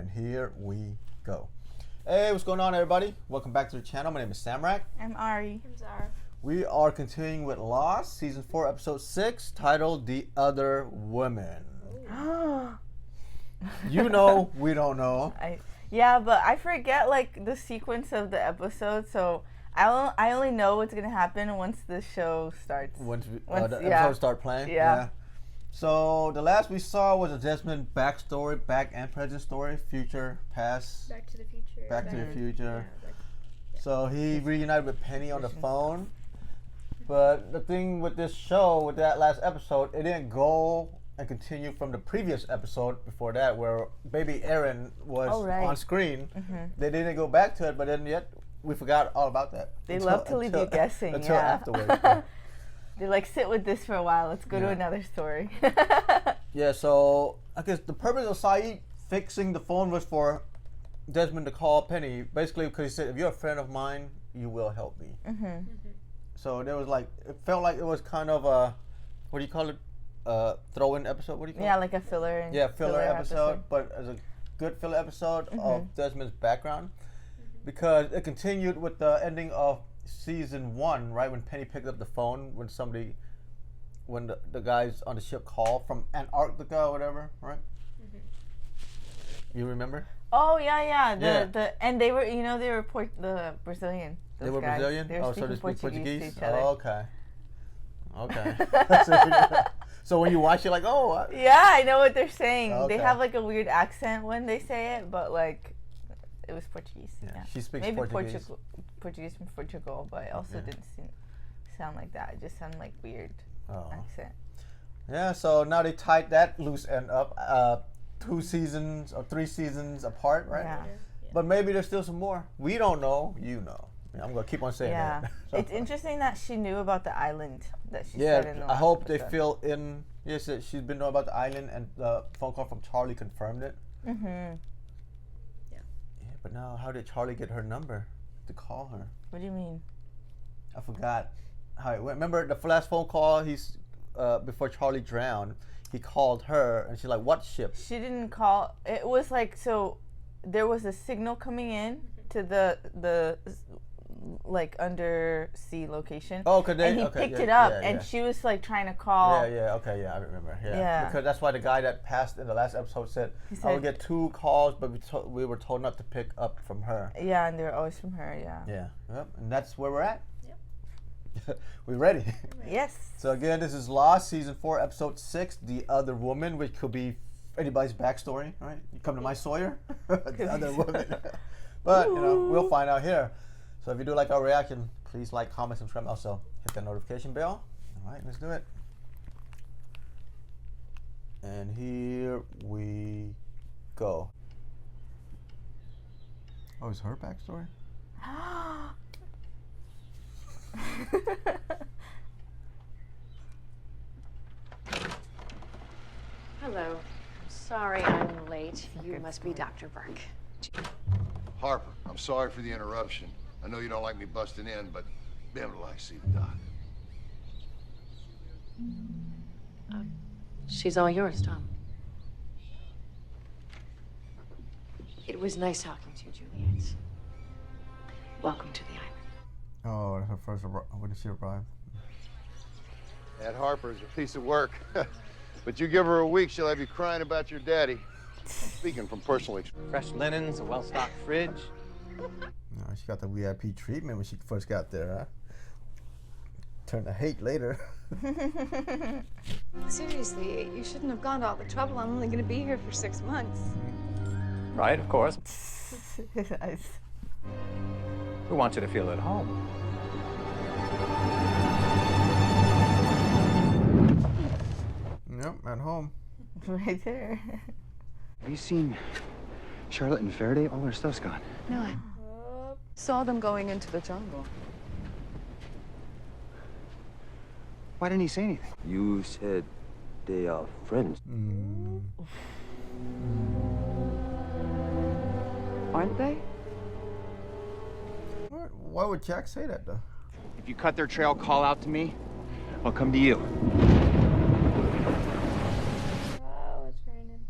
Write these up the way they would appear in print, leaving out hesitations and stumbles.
And here we go. Hey, what's going on, everybody? Welcome back to the channel. My name is Samrak. I'm Ari. I'm Zara. We are continuing with Lost, Season 4, Episode 6, titled The Other Woman. You know, we don't know. Yeah, but I forget like the sequence of the episode, so I only know what's gonna happen once the show starts. Once the episodes start playing? Yeah. So the last we saw was a Desmond backstory, back and present story, future, past. Back to the future. Back to the future. Yeah. So he reunited with Penny on the phone. But the thing with this show, with that last episode, it didn't go and continue from the previous episode before that, where baby Aaron was on screen. Mm-hmm. They didn't go back to it, but then yet we forgot all about that. They love to leave you guessing. Until afterwards. They like, sit with this for a while. Let's go to another story. Yeah, so I guess the purpose of Sayid fixing the phone was for Desmond to call Penny, basically because he said, if you're a friend of mine, you will help me. Mm-hmm. Mm-hmm. So there was like, it felt like it was kind of a, what do you call it? Throw-in episode? What do you call it? Yeah, like a filler. Filler episode, but as a good filler episode of Desmond's background. Because it continued with the ending of season 1, right, when Penny picked up the phone when the guys on the ship called from Antarctica or whatever, right? You remember? Oh yeah. And they were, the Brazilian. They were guys. Brazilian. They were so they speak Portuguese. to each other. Oh, okay. So when you watch it, like, oh. Yeah, I know what they're saying. Okay. They have like a weird accent when they say it, but like, it was Portuguese. Yeah. She speaks maybe Portuguese. Portuguese from Portugal, but it also didn't sound like that. It just sounded like weird accent. Yeah, so now they tied that loose end up 2 seasons or 3 seasons apart, right? Yeah. But maybe there's still some more. We don't know. You know. I'm going to keep on saying that. It's interesting that she knew about the island that she said in the last I hope episode. they fill in. Yes, she's been knowing about the island, and the phone call from Charlie confirmed it. Mm-hmm. Yeah, but now how did Charlie get her number to call her? What do you mean? I forgot how it went. Remember the last phone call? Before Charlie drowned, he called her, and she's like, "What ship?" She didn't call. It was like, so there was a signal coming in to the like undersea location. Oh, and he picked it up, and she was like trying to call. I remember. Yeah, because that's why the guy that passed in the last episode said, "I will get 2 calls, but we were told not to pick up from her." Yeah, and they're always from her. Yeah, and that's where we're at. Yep. We ready? Yes. So again, this is Lost, Season 4, Episode 6, The Other Woman, which could be anybody's backstory, right? You come to my Sawyer, The Other Woman. But, we'll find out here. So if you do like our reaction, please like, comment, subscribe, and also hit that notification bell. All right, let's do it. And here we go. Oh, is her backstory? Hello. Sorry I'm late. You must be Dr. Burke. Harper, I'm sorry for the interruption. I know you don't like me busting in, but Ben would like to see the doc. She's all yours, Tom. It was nice talking to you, Juliet. Welcome to the island. Oh, that's her first when did she arrive? That Harper is a piece of work. But you give her a week, she'll have you crying about your daddy. I'm speaking from personal experience. Fresh linens, a well-stocked fridge. No, she got the VIP treatment when she first got there, huh? Turned to hate later. Seriously, you shouldn't have gone to all the trouble. I'm only going to be here for 6 months. Right, of course. Nice. We want you to feel at home. Yep, at home. Right there. Have you seen Charlotte and Faraday? All their stuff's gone. No, I saw them going into the jungle. Why didn't he say anything? You said they are friends. Aren't they? Why would Jack say that, though? If you cut their trail, call out to me. I'll come to you. Oh, it's raining.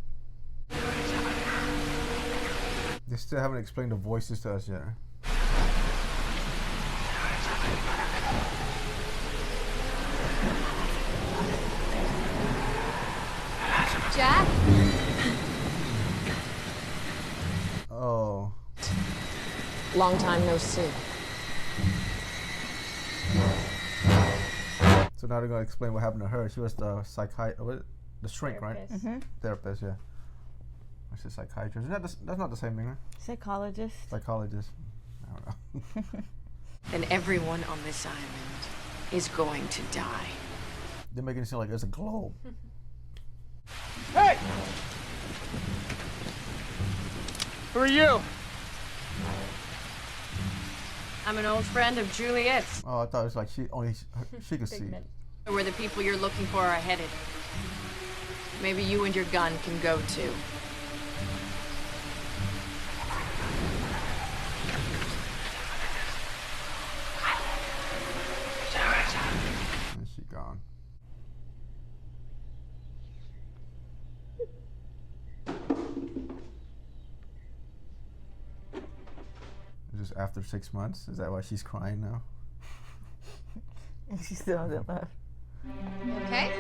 still haven't explained the voices to us yet. Jack? Oh. Long time no see. So now they're gonna explain what happened to her. She was the the shrink, right? Mm-hmm. Therapist, yeah. I said psychiatrist. Isn't that that's not the same thing, right? Psychologist. Psychologist. I don't know. And everyone on this island is going to die. They're making it seem like it's a globe. Hey! Who are you? I'm an old friend of Juliet's. Oh, I thought it was like she could see. Where the people you're looking for are headed. Maybe you and your gun can go too. And she gone. Just after 6 months? Is that why she's crying now? And she still hasn't left. Okay.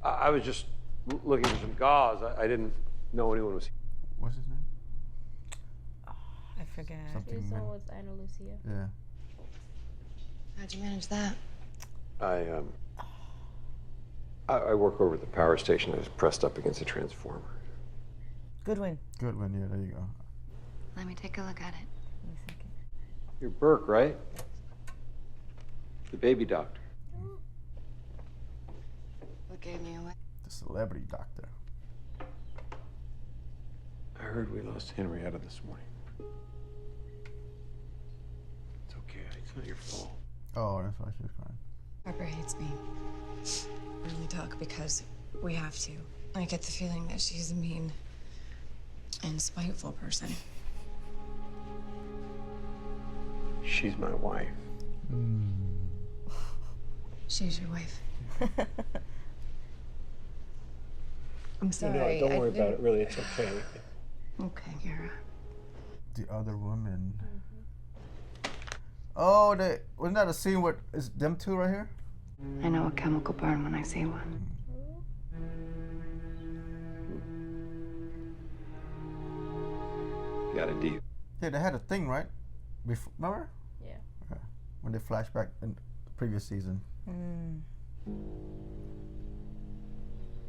I was just looking for some gauze. I didn't know anyone was. What's his name? I forget. Something. with Ana Lucia. Yeah. How'd you manage that? I work over at the power station. I was pressed up against a transformer. Goodwin. Goodwin, yeah, there you go. Let me take a look at it. Give me a second. You're Burke, right? The baby doctor. What gave me away? The celebrity doctor. I heard we lost Henrietta this morning. It's okay. It's not your fault. Oh, that's why she was crying. Harper hates me. We only talk because we have to. I get the feeling that she's a mean and spiteful person. She's my wife. She's your wife. I'm sorry. No, don't worry about it. Really, it's okay. Okay, Kara. The other woman. Oh, wasn't that a scene with is them two right here? I know a chemical burn when I see one. Got a deal. Yeah, they had a thing, right? Remember? Yeah. Okay. When they flash back in the previous season.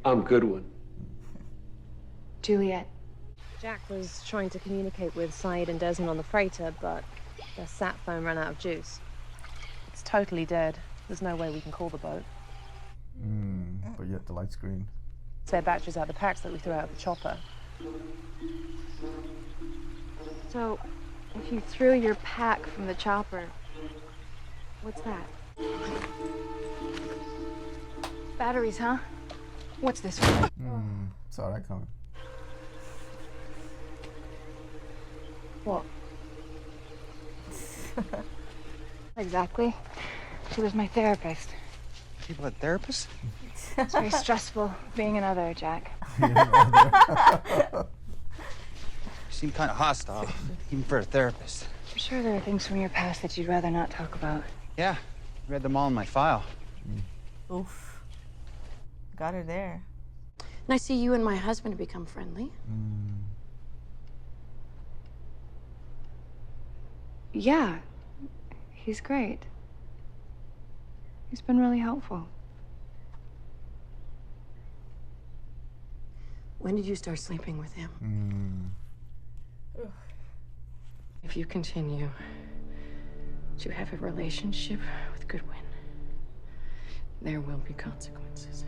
I'm Goodwin. Juliet. Jack was trying to communicate with Saeed and Desmond on the freighter, but their sat phone ran out of juice. It's totally dead. There's no way we can call the boat. But yet the light screen. Spare batteries out the packs that we threw out of the chopper. So, if you threw your pack from the chopper, what's that? Batteries, huh? What's this for? Saw that coming. What? Exactly. She was my therapist. People had therapists? It's very stressful being another, Jack. You seem kind of hostile, even for a therapist. I'm sure there are things from your past that you'd rather not talk about. Yeah, read them all in my file. Oof. Got her there. And I see you and my husband have become friendly. Yeah, he's great. He's been really helpful. When did you start sleeping with him? If you continue to have a relationship with Goodwin, there will be consequences.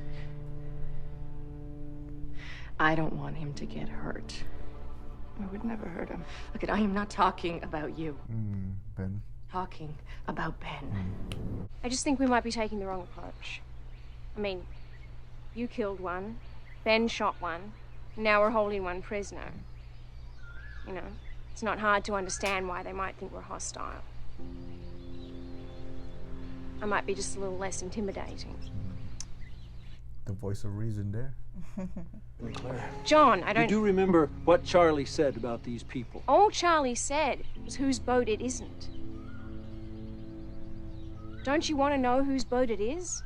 I don't want him to get hurt. I would never hurt him. Look, I am not talking about you. Ben. Talking about Ben. I just think we might be taking the wrong approach. I mean, you killed one, Ben shot one, now we're holding one prisoner. You know, it's not hard to understand why they might think we're hostile. I might be just a little less intimidating. The voice of reason there. John, I You don't. do remember what Charlie said about these people? All Charlie said was whose boat it isn't. Don't you want to know whose boat it is?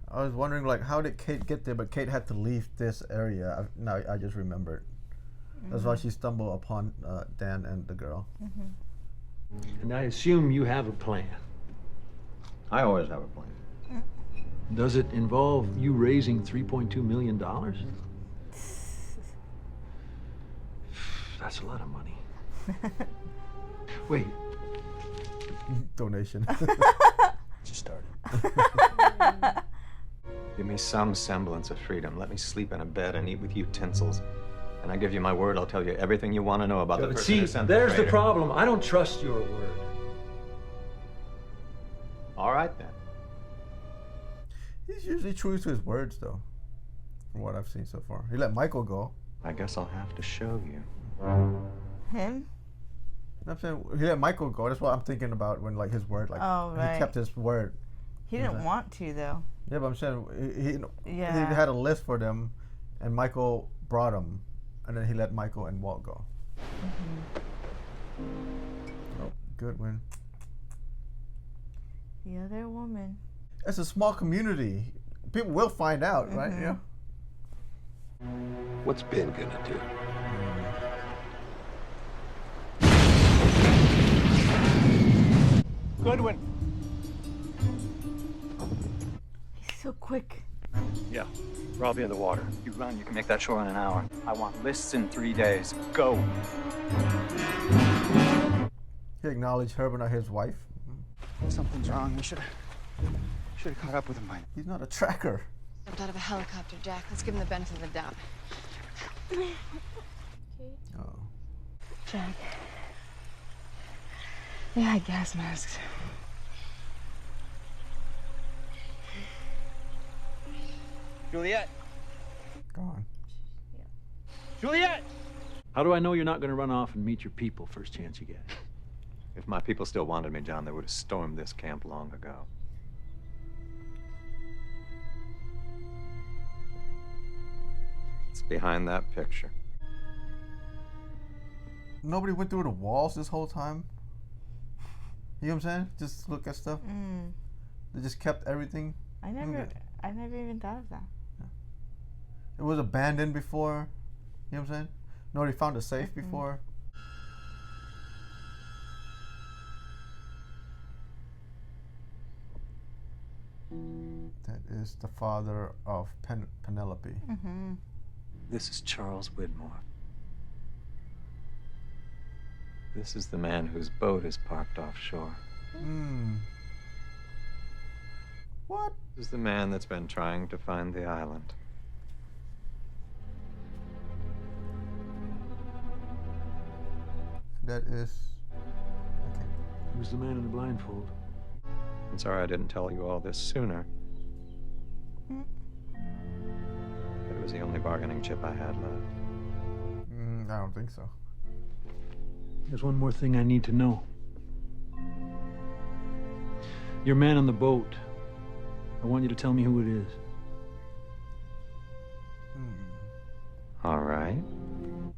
I was wondering, like, how did Kate get there? But Kate had to leave this area. Now I just remembered. That's why she stumbled upon Dan and the girl. And I assume you have a plan. I always have a plan. Does it involve you raising $3.2 million? That's a lot of money. Wait. Donation. Just started. Give me some semblance of freedom. Let me sleep in a bed and eat with utensils. And I give you my word, I'll tell you everything you want to know about the But person see, who sent there's the traitor. problem. I don't trust your word. All right, then. He's usually true to his words, though, from what I've seen so far. He let Michael go. I guess I'll have to show you. Him? I'm saying he let Michael go. That's what I'm thinking about when, like, his word, like, Oh, right. he kept his word. He didn't want to, though. Yeah, but I'm saying he Yeah. had a list for them, and Michael brought them, and then he let Michael and Walt go. Oh, Goodwin. The other woman. It's a small community. People will find out, right? Yeah. What's Ben gonna do? Goodwin. He's so quick. Yeah, we're all be in the water. You run, you can make that shore in an hour. I want lists in 3 days. Go. He acknowledged her, but not his wife. Something's wrong. We should have caught up with him by now. He's not a tracker. Jumped out of a helicopter, Jack. Let's give him the benefit of the doubt. Oh. Jack. They had gas masks. Juliet. Gone. Juliet! How do I know you're not going to run off and meet your people first chance you get? If my people still wanted me, John, they would have stormed this camp long ago. It's behind that picture. Nobody went through the walls this whole time. You know what I'm saying? Just look at stuff. They just kept everything. I never even thought of that. It was abandoned before. You know what I'm saying? Nobody found a safe before. That is the father of Penelope. This is Charles Widmore. This is the man whose boat is parked offshore. What? This is the man that's been trying to find the island. That is. Who's the man in the blindfold? I'm sorry I didn't tell you all this sooner. But it was the only bargaining chip I had left. I don't think so. There's one more thing I need to know. Your man on the boat. I want you to tell me who it is. All right.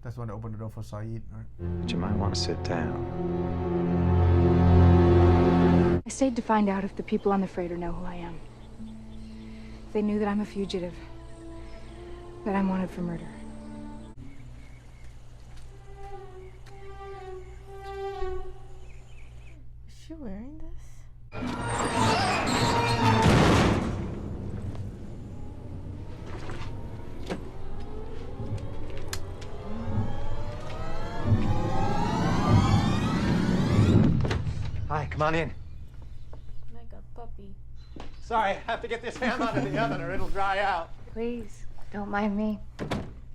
That's when they opened the door for Saeed, right? But you might want to sit down. I stayed to find out if the people on the freighter know who I am. If they knew that I'm a fugitive, that I'm wanted for murder. Is she wearing this? Hi, come on in. Like a puppy. Sorry, I have to get this ham out of the oven or it'll dry out. Please, don't mind me.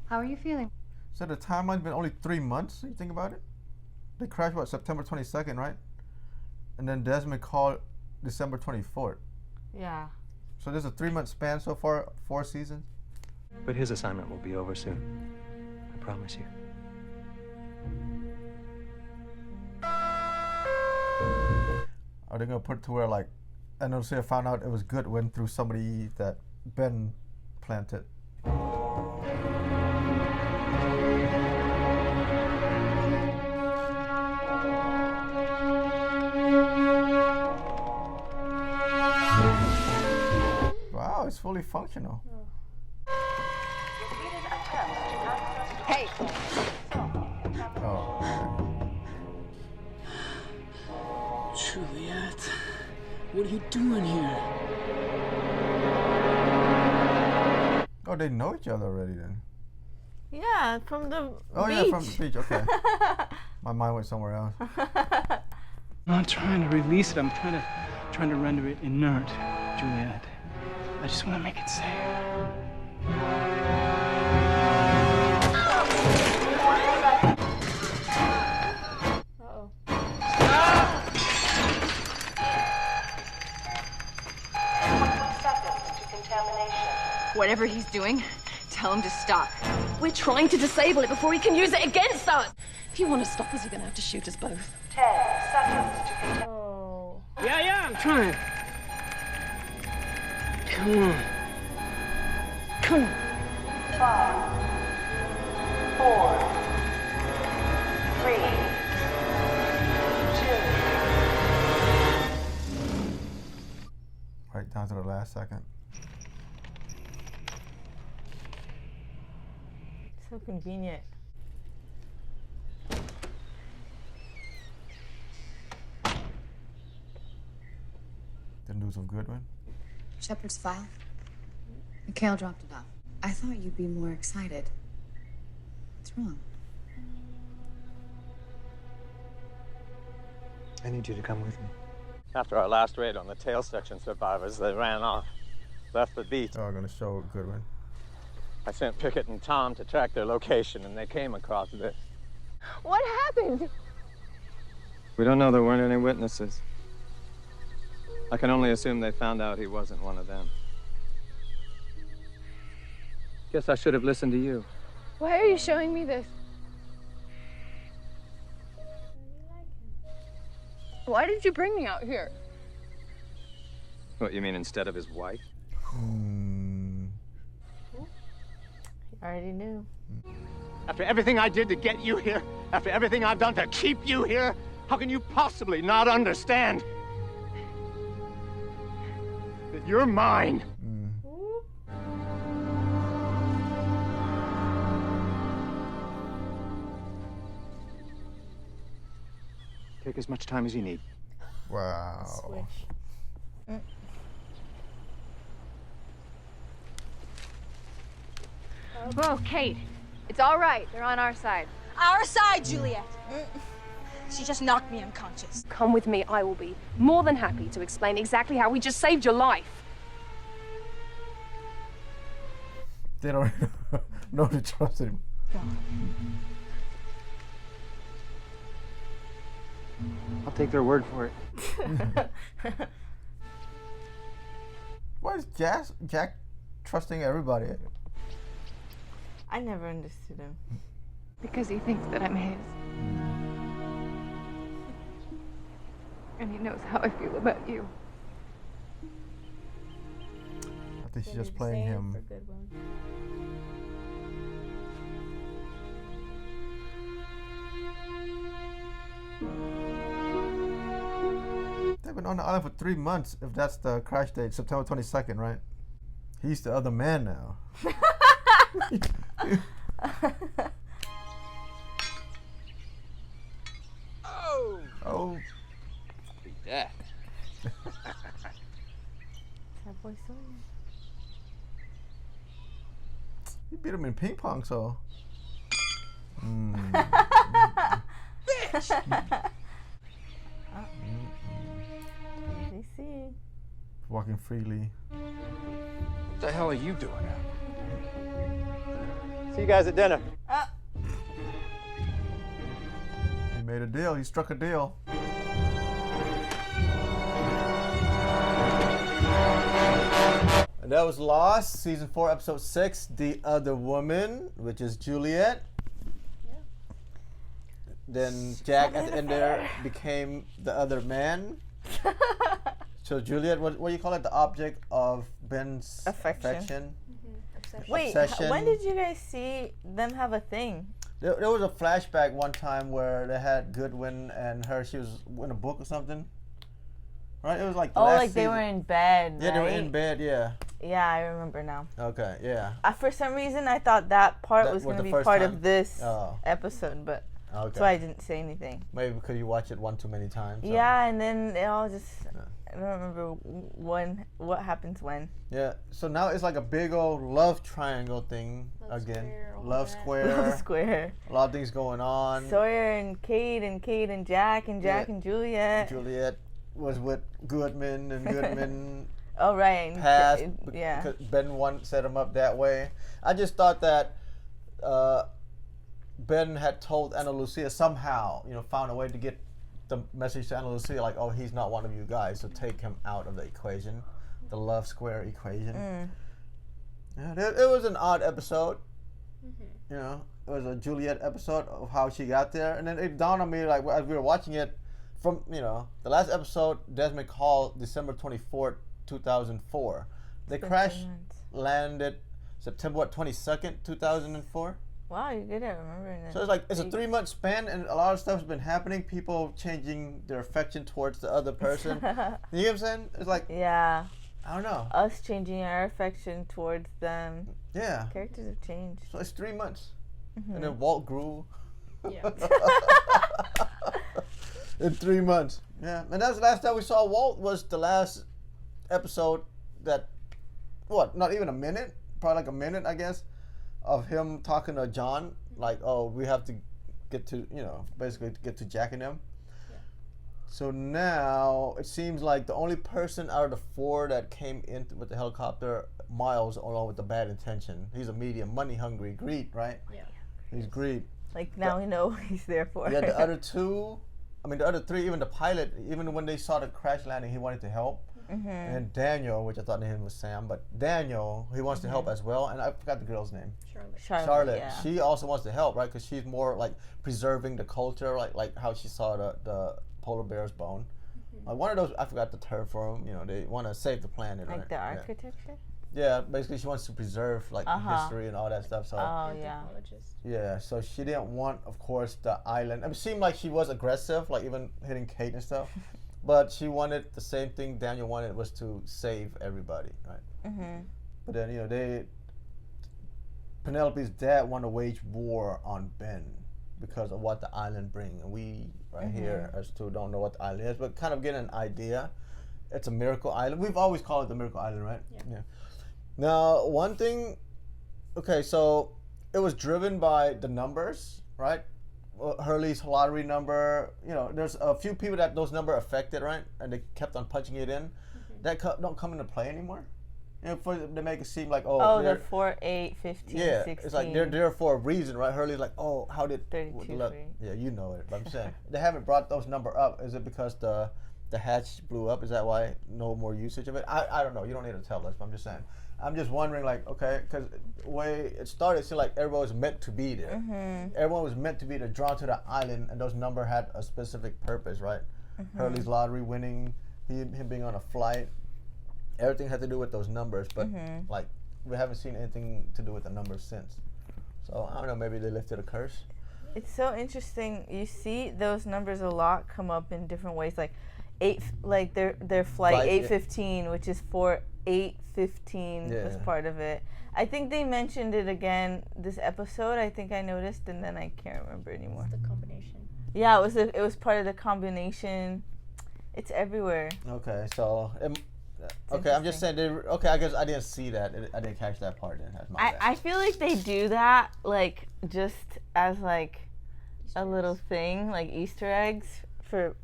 How are you feeling? So the timeline's been only 3 months. You think about it? They crashed what, September 22nd, right? And then Desmond called December 24th. Yeah. So there's a 3-month span so far, 4 seasons. But his assignment will be over soon. I promise you. Are they gonna put it to where like Anuncia found out it was Goodwin through somebody that Ben planted? Wow, it's fully functional. Hey! Oh, Juliet, what are you doing here? oh, they know each other already then. Yeah, from the Oh beach. yeah, from the beach. Okay. My mind went somewhere else. I'm not trying to release it. I'm trying to render it inert, Juliet. I just want to make it safe. Whatever he's doing, tell him to stop. We're trying to disable it before he can use it against us. If you want to stop us, you're going to have to shoot us both. 10 seconds to contain. Oh. Yeah, I'm trying. Come on. Come on. 5, 4, 3, 2. Right down to the last second. So convenient. The news of Goodwin. Shepard's file. Mikhail dropped it off. I thought you'd be more excited. What's wrong? I need you to come with me. After our last raid on the tail section survivors, they ran off, left the beach. Oh, I'm gonna show Goodwin. I sent Pickett and Tom to track their location, and they came across this. What happened? We don't know. There weren't any witnesses. I can only assume they found out he wasn't one of them. Guess I should have listened to you. Why are you showing me this? Why did you bring me out here? What, you mean instead of his wife? I already knew. After everything I did to get you here, after everything I've done to keep you here, how can you possibly not understand that you're mine? Take as much time as you need. Wow. Swish. Whoa, Kate. It's all right. They're on our side. Our side, Juliet. She just knocked me unconscious. Come with me. I will be more than happy to explain exactly how we just saved your life. They don't know to trust him. I'll take their word for it. Why is Jack trusting everybody? I never understood him. Because he thinks that I'm his. And he knows how I feel about you. I think she's just playing him. They've been on the island for 3 months, if that's the crash date, September 22nd, right? He's the other man now. Oh. Yeah. That boy so. He beat him in ping pong, so. They see. Walking freely. What the hell are you doing out? See you guys at dinner. He made a deal. He struck a deal. And that was Lost, season 4, episode 6, The Other Woman, which is Juliet. Yeah. Then Jack at the end there became the other man. So Juliet, what do you call it? The object of Ben's Affection. Wait, Obsession. when did you guys see them have a thing? There was a flashback one time where they had Goodwin and her. She was in a book or something. Right? It was like the last like they season. were in bed. Yeah, they were right? in bed. Yeah. Yeah, I remember now. Okay. Yeah. For some reason, I thought that part was going to be part of this episode, but that's why I didn't say anything. Maybe because you watch it one too many times. So. Yeah, and then it all just. I don't remember what happens when. Yeah, so now it's like a big old love triangle thing again. Love square. Love square. A lot of things going on. Sawyer and Kate and Jack and Juliet. Juliet was with Goodman and Goodman. Oh right. Passed. Yeah. Because Ben set him up that way. I just thought that Ben had told Ana Lucia somehow, found a way to get the message to Ana Lucia, like, oh, he's not one of you guys, so take him out of the equation, the love square equation. Yeah, it was an odd episode. It was a Juliet episode of how she got there, and then it dawned on me, like, as we were watching it, from the last episode, Desmond called December 24th, 2004. They crash landed September 22nd, 2004. Wow, you're good at remembering that. So it's like, it's a 3-month span, and a lot of stuff's been happening. People changing their affection towards the other person. You know what I'm saying? It's like, yeah. I don't know. Us changing our affection towards them. Yeah. Characters have changed. So it's 3 months. And then Walt grew. Yeah. In 3 months. Yeah. And that's the last time we saw Walt was the last episode that, not even a minute? Probably like a minute, I guess, of him talking to John, like, oh, we have to get to, basically to get to Jack and them. Yeah. So now it seems like the only person out of the 4 that came in with the helicopter, Miles, along with the bad intention. He's a medium, money hungry, greed, right? Yeah. He's greed. Like now we know what he's there for. Yeah, the other 2, the other 3, even the pilot, even when they saw the crash landing, he wanted to help. And Daniel, which I thought his name was Sam, but Daniel, he wants to help as well. And I forgot the girl's name. Charlotte. Yeah. She also wants to help, right? Because she's more like preserving the culture, like how she saw the polar bear's bone. Like one of those, I forgot the term for them. They want to save the planet. Like right? the architecture? Yeah, basically she wants to preserve like history and all that stuff. So yeah, so she didn't want, of course, the island. It seemed like she was aggressive, like even hitting Kate and stuff. But she wanted the same thing Daniel wanted, was to save everybody, right? But then, Penelope's dad wanted to wage war on Ben because of what the island brings. And we, here, as two, don't know what the island is, but kind of get an idea. It's a miracle island. We've always called it the miracle island, right? Yeah. Now, one thing, okay, so it was driven by the numbers, right? Hurley's lottery number, there's a few people that those numbers affected, right? And they kept on punching it in. That don't come into play anymore. They make it seem like, they're 4, 8, 15, 16. It's like they're there for a reason, right? Hurley's like, oh, how did 32, yeah, you know it. But I'm saying they haven't brought those numbers up. Is it because the hatch blew up? Is that why no more usage of it? I don't know. You don't need to tell us. But I'm just saying. I'm just wondering, like, okay, because the way it started, it seemed like everyone was meant to be there. Everyone was meant to be there, drawn to the island, and those numbers had a specific purpose, right? Hurley's lottery winning, him being on a flight, everything had to do with those numbers, but like we haven't seen anything to do with the numbers since. So I don't know, maybe they lifted a curse. It's so interesting. You see those numbers a lot come up in different ways, like their flight 815, which is 4815 was part of it. I think they mentioned it again this episode. I think I noticed, and then I can't remember anymore. It's the combination. Yeah, it was part of the combination. It's everywhere. Okay, so I'm just saying. I guess I didn't see that. I didn't catch that part. I feel like they do that like just as like a little thing, like Easter eggs for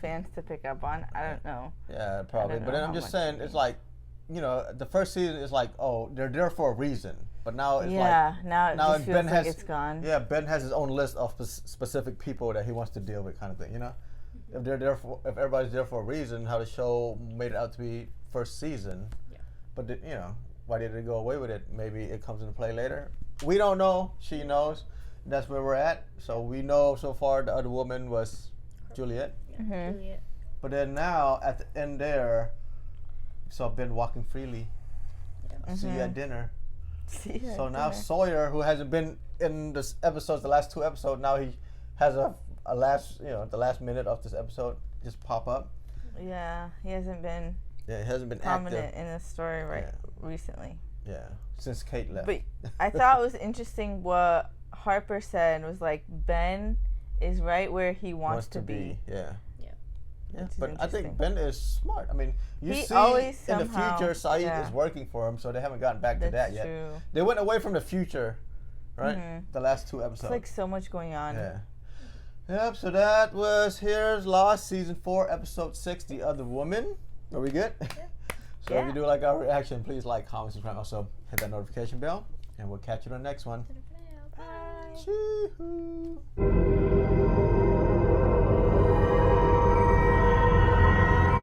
fans to pick up on. I don't know. Yeah, probably. But then I'm just saying, it's like, the first season is like, oh, they're there for a reason. But now it's now it just feels like it's gone. Yeah, Ben has his own list of specific people that he wants to deal with, kind of thing. If they're there if everybody's there for a reason, how the show made it out to be first season. Yeah. But why did they go away with it? Maybe it comes into play later. We don't know. She knows. That's where we're at. So we know so far the other woman was Juliet. Yeah, Juliet. But then now at the end there, we saw Ben walking freely. Yeah. See you at dinner. So now Sawyer, who hasn't been in this episode, the last 2 episodes, now he has a last, the last minute of this episode just pop up. Yeah, he hasn't been. Yeah, he hasn't been prominent active in the story recently. Yeah, since Kate left. But I thought it was interesting what Harper said was like Ben is right where he wants to be. Yeah. Yeah, but I think Ben is smart. I mean, you see in the future, Saeed is working for him, so they haven't gotten back to that yet. True. They went away from the future, right? The last 2 episodes. It's like so much going on. Yeah. Yep, so that was Here's Lost, Season 4, Episode 6, The Other Woman. Are we good? So if you do like our reaction, please like, comment, subscribe. Also, hit that notification bell, and we'll catch you on the next one. Bye. Chee-hoo.